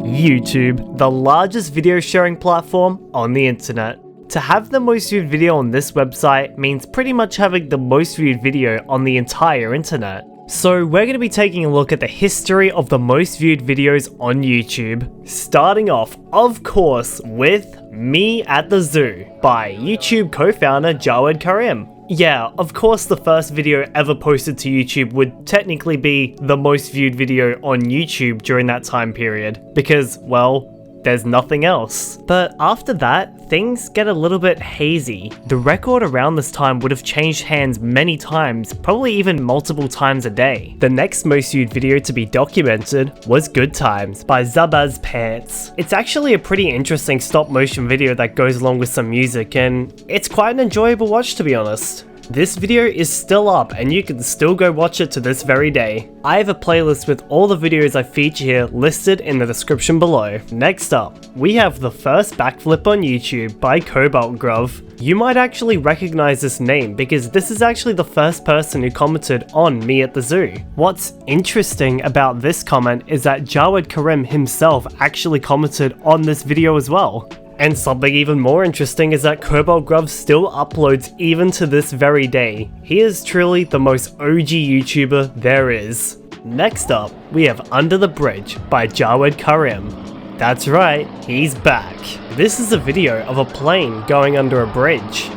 YouTube, the largest video sharing platform on the internet. To have the most viewed video on this website means pretty much having the most viewed video on the entire internet. So we're going to be taking a look at the history of the most viewed videos on YouTube. Starting off, of course, with Me at the Zoo by YouTube co-founder Jawed Karim. Yeah, of course the first video ever posted to YouTube would technically be the most viewed video on YouTube during that time period, because, well, there's nothing else. But after that, things get a little bit hazy. The record around this time would have changed hands many times, probably even multiple times a day. The next most viewed video to be documented was Good Times by Zabaz Pants. It's actually a pretty interesting stop motion video that goes along with some music, and it's quite an enjoyable watch, to be honest. This video is still up and you can still go watch it to this very day. I have a playlist with all the videos I feature here listed in the description below. Next up, we have the first backflip on YouTube by Cobalt Grove. You might actually recognize this name because this is actually the first person who commented on Me at the Zoo. What's interesting about this comment is that Jawed Karim himself actually commented on this video as well. And something even more interesting is that Cobalt Grove still uploads even to this very day. He is truly the most OG YouTuber there is. Next up, we have Under the Bridge by Jawed Karim. That's right, he's back. This is a video of a plane going under a bridge.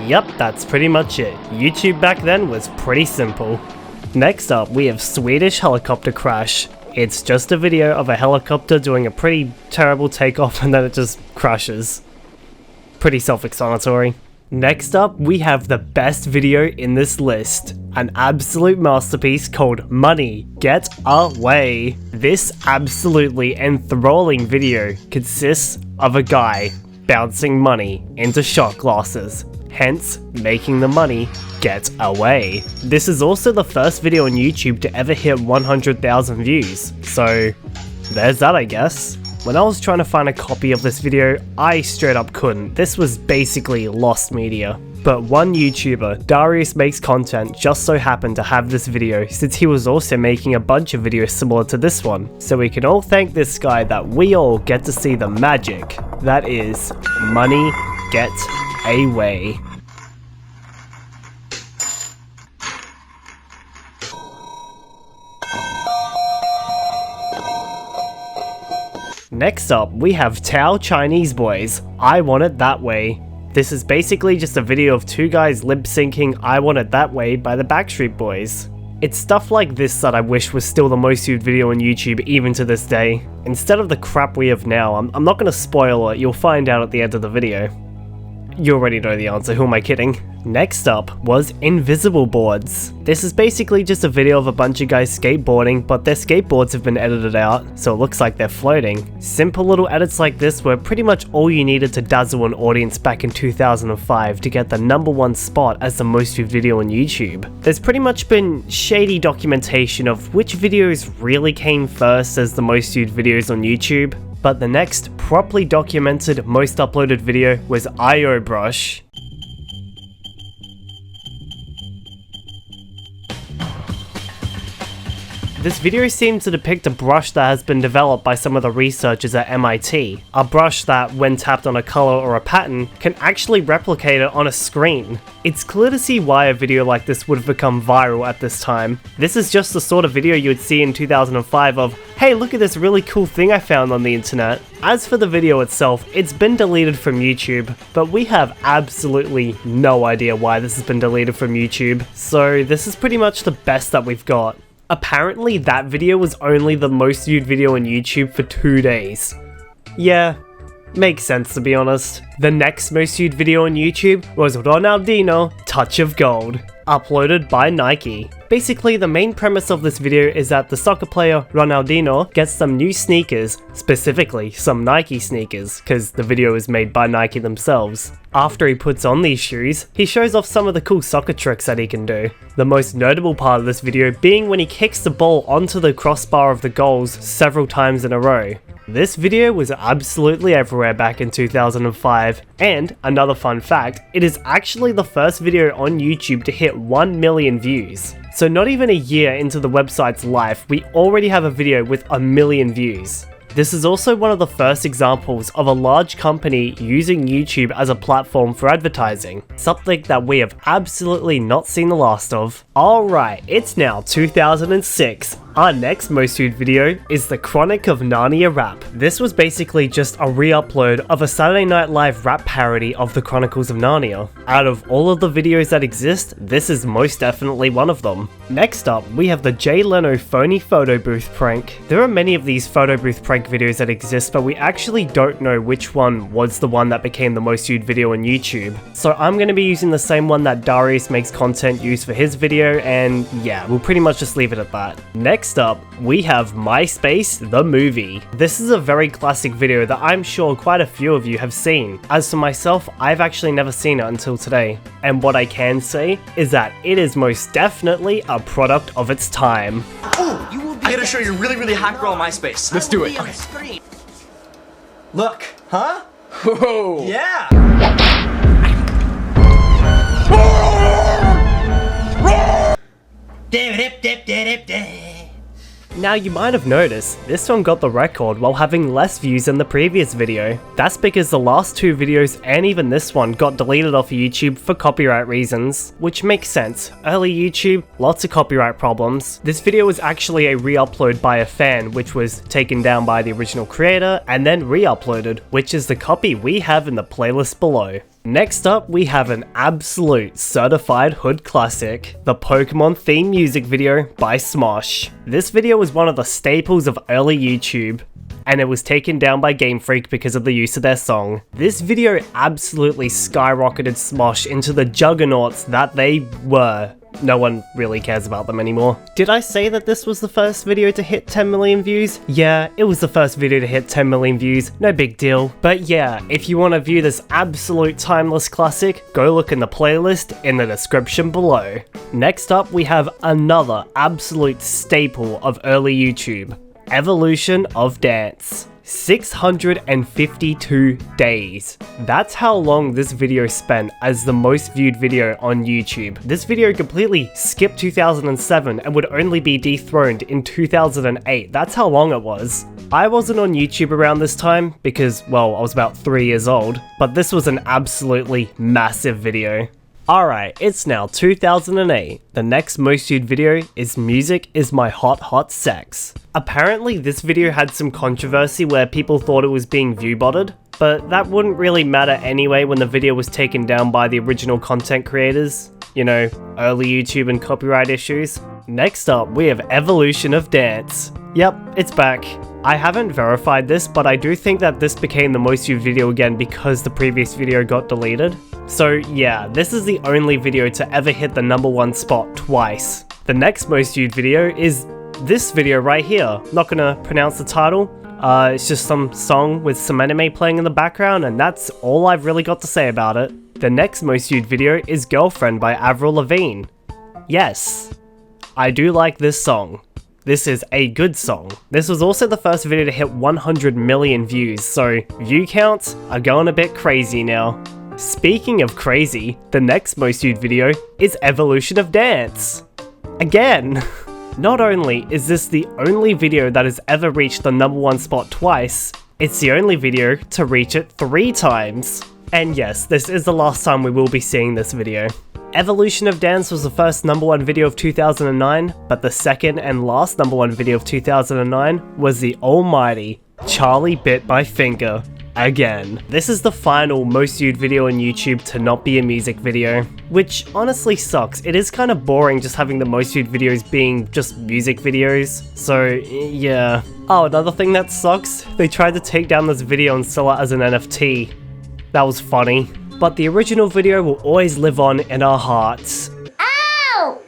Yup, that's pretty much it. YouTube back then was pretty simple. Next up, we have Swedish helicopter crash. It's just a video of a helicopter doing a pretty terrible takeoff and then it just crashes. Pretty self-explanatory. Next up, we have the best video in this list. An absolute masterpiece called Money, Get Away. This absolutely enthralling video consists of a guy bouncing money into shot glasses, hence making the money get away. This is also the first video on YouTube to ever hit 100,000 views, so there's that, I guess. When I was trying to find a copy of this video, I straight up couldn't. This was basically lost media. But one YouTuber, Darius Makes Content, just so happened to have this video since he was also making a bunch of videos similar to this one. So we can all thank this guy that we all get to see the magic that is Money Get Away. Next up, we have Tao Chinese Boys, I Want It That Way. This is basically just a video of two guys lip-syncing I Want It That Way by the Backstreet Boys. It's stuff like this that I wish was still the most viewed video on YouTube even to this day. Instead of the crap we have now, I'm not gonna spoil it, you'll find out at the end of the video. You already know the answer, who am I kidding? Next up was Invisible Boards. This is basically just a video of a bunch of guys skateboarding, but their skateboards have been edited out, so it looks like they're floating. Simple little edits like this were pretty much all you needed to dazzle an audience back in 2005 to get the #1 spot as the most viewed video on YouTube. There's pretty much been shady documentation of which videos really came first as the most viewed videos on YouTube, but the next properly documented most uploaded video was IO Brush. This video seems to depict a brush that has been developed by some of the researchers at MIT. A brush that, when tapped on a color or a pattern, can actually replicate it on a screen. It's clear to see why a video like this would have become viral at this time. This is just the sort of video you would see in 2005 of, hey, look at this really cool thing I found on the internet. As for the video itself, it's been deleted from YouTube, but we have absolutely no idea why this has been deleted from YouTube, so this is pretty much the best that we've got. Apparently that video was only the most viewed video on YouTube for 2 days. Yeah, makes sense to be honest. The next most viewed video on YouTube was Ronaldinho, Touch of Gold, uploaded by Nike. Basically, the main premise of this video is that the soccer player Ronaldinho gets some new sneakers, specifically some Nike sneakers, because the video is made by Nike themselves. After he puts on these shoes, he shows off some of the cool soccer tricks that he can do. The most notable part of this video being when he kicks the ball onto the crossbar of the goals several times in a row. This video was absolutely everywhere back in 2005, and another fun fact, it is actually the first video on YouTube to hit 1 million views. So not even a year into the website's life, we already have a video with 1 million views. This is also one of the first examples of a large company using YouTube as a platform for advertising, something that we have absolutely not seen the last of. Alright, it's now 2006. Our next most viewed video is the Chronic of Narnia Rap. This was basically just a re-upload of a Saturday Night Live rap parody of the Chronicles of Narnia. Out of all of the videos that exist, this is most definitely one of them. Next up, we have the Leno Phony photo booth prank. There are many of these photo booth prank videos that exist, but we actually don't know which one was the one that became the most viewed video on YouTube. So I'm going to be using the same one that Darius makes content use for his video, and yeah, we'll pretty much just leave it at that. Next up, we have Myspace, the movie. This is a very classic video that I'm sure quite a few of you have seen. As for myself, I've actually never seen it until today. And what I can say is that it is most definitely a product of its time. Oh, you will be. I gotta show you a really, really hot girl on MySpace. Let's do it. Okay. Look, huh? Whoa. Yeah. Now you might have noticed, this one got the record while having less views than the previous video. That's because the last two videos and even this one got deleted off YouTube for copyright reasons, which makes sense. Early YouTube, lots of copyright problems. This video was actually a re-upload by a fan, which was taken down by the original creator and then re-uploaded, which is the copy we have in the playlist below. Next up, we have an absolute certified hood classic, the Pokémon theme music video by Smosh. This video was one of the staples of early YouTube, and it was taken down by Game Freak because of the use of their song. This video absolutely skyrocketed Smosh into the juggernauts that they were. No one really cares about them anymore. Did I say that this was the first video to hit 10 million views? Yeah, it was the first video to hit 10 million views, no big deal. But yeah, if you want to view this absolute timeless classic, go look in the playlist in the description below. Next up, we have another absolute staple of early YouTube, Evolution of Dance. 652 days. That's how long this video spent as the most viewed video on YouTube. This video completely skipped 2007 and would only be dethroned in 2008. That's how long it was. I wasn't on YouTube around this time because, well, I was about 3 years old, but this was an absolutely massive video. Alright, it's now 2008. The next most viewed video is Music is My Hot Hot Sex. Apparently this video had some controversy where people thought it was being view-botted, but that wouldn't really matter anyway when the video was taken down by the original content creators. You know, early YouTube and copyright issues. Next up, we have Evolution of Dance. Yep, it's back. I haven't verified this, but I do think that this became the most viewed video again because the previous video got deleted. So yeah, this is the only video to ever hit the #1 spot twice. The next most viewed video is this video right here. Not gonna pronounce the title. It's just some song with some anime playing in the background, and that's all I've really got to say about it. The next most viewed video is Girlfriend by Avril Lavigne. Yes, I do like this song. This is a good song. This was also the first video to hit 100 million views, so view counts are going a bit crazy now. Speaking of crazy, the next most viewed video is Evolution of Dance. Again! Not only is this the only video that has ever reached the #1 spot twice, it's the only video to reach it 3 times. And yes, this is the last time we will be seeing this video. Evolution of Dance was the first #1 video of 2009, but the second and last #1 video of 2009 was the almighty Charlie Bit My Finger. Again. This is the final most viewed video on YouTube to not be a music video, which honestly sucks. It is kind of boring just having the most viewed videos being just music videos, so yeah. Oh, another thing that sucks, they tried to take down this video and sell it as an NFT. That was funny. But the original video will always live on in our hearts. Ow!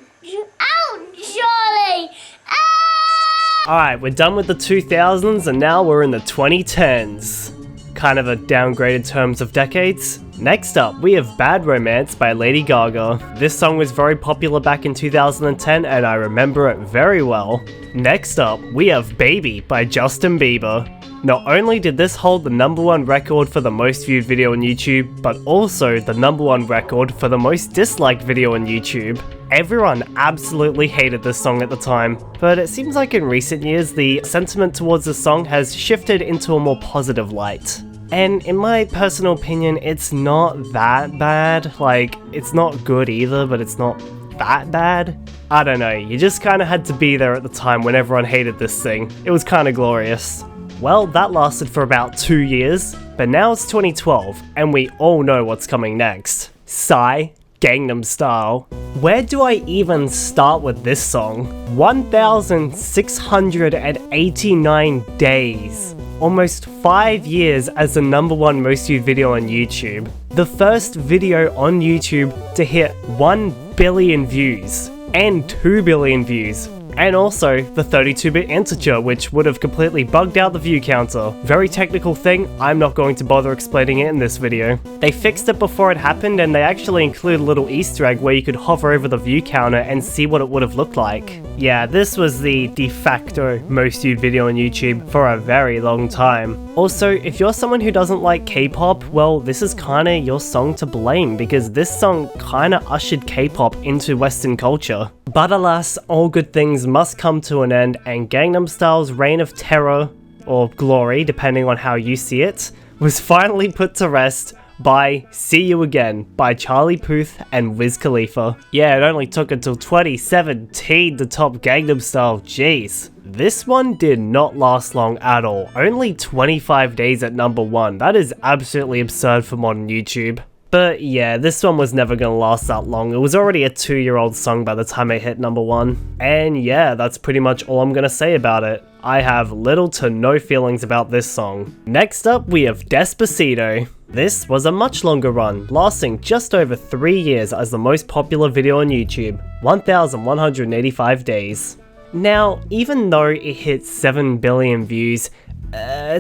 Ow, Charlie! Ow! Alright, we're done with the 2000s and now we're in the 2010s. Kind of a downgraded terms of decades. Next up, we have Bad Romance by Lady Gaga. This song was very popular back in 2010 and I remember it very well. Next up, we have Baby by Justin Bieber. Not only did this hold the #1 record for the most viewed video on YouTube, but also the #1 record for the most disliked video on YouTube. Everyone absolutely hated this song at the time, but it seems like in recent years the sentiment towards the song has shifted into a more positive light. And in my personal opinion, it's not that bad. Like, it's not good either, but it's not that bad. I don't know, you just kinda had to be there at the time when everyone hated this thing. It was kinda glorious. Well, that lasted for about 2 years, but now it's 2012, and we all know what's coming next. Psy, Gangnam Style. Where do I even start with this song? 1,689 days. Almost 5 years as the #1 most viewed video on YouTube. The first video on YouTube to hit 1 billion views, and 2 billion views. And also the 32-bit integer, which would have completely bugged out the view counter. Very technical thing, I'm not going to bother explaining it in this video. They fixed it before it happened, and they actually included a little Easter egg where you could hover over the view counter and see what it would have looked like. Yeah, this was the de facto most viewed video on YouTube for a very long time. Also, if you're someone who doesn't like K-pop, well, this is kinda your song to blame, because this song kinda ushered K-pop into Western culture. But alas, all good things must come to an end, and Gangnam Style's reign of terror, or glory depending on how you see it, was finally put to rest by See You Again by Charlie Puth and Wiz Khalifa. Yeah, it only took until 2017 to top Gangnam Style, jeez. This one did not last long at all, only 25 days at #1, that is absolutely absurd for modern YouTube. But yeah, this one was never gonna last that long. It was already a 2-year-old song by the time it hit #1. And yeah, that's pretty much all I'm gonna say about it. I have little to no feelings about this song. Next up, we have Despacito. This was a much longer run, lasting just over 3 years as the most popular video on YouTube, 1,185 days. Now, even though it hit 7 billion views,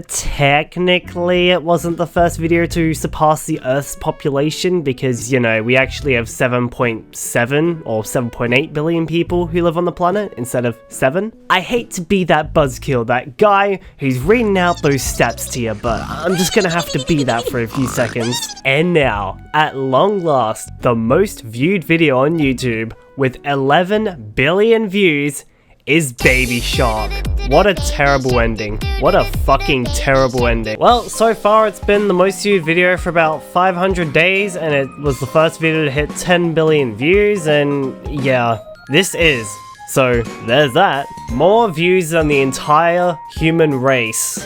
technically it wasn't the first video to surpass the Earth's population because, you know, we actually have 7.7 or 7.8 billion people who live on the planet instead of 7. I hate to be that buzzkill, that guy who's reading out those stats to you, but I'm just gonna have to be that for a few seconds. And now, at long last, the most viewed video on YouTube with 11 billion views is Baby Shark. What a terrible ending. What a fucking terrible ending. Well, so far it's been the most viewed video for about 500 days, and it was the first video to hit 10 billion views, and yeah, this is. So, there's that. More views than the entire human race.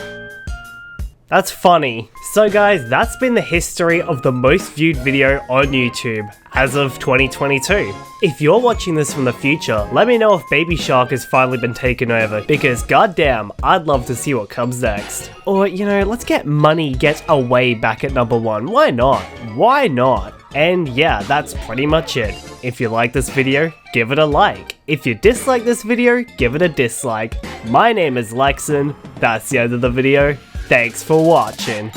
That's funny. So guys, that's been the history of the most viewed video on YouTube as of 2022. If you're watching this from the future, let me know if Baby Shark has finally been taken over, because goddamn, I'd love to see what comes next. Or, you know, let's get Money Get Away back at #1. Why not? Why not? And yeah, that's pretty much it. If you like this video, give it a like. If you dislike this video, give it a dislike. My name is Lexon. That's the end of the video. Thanks for watching.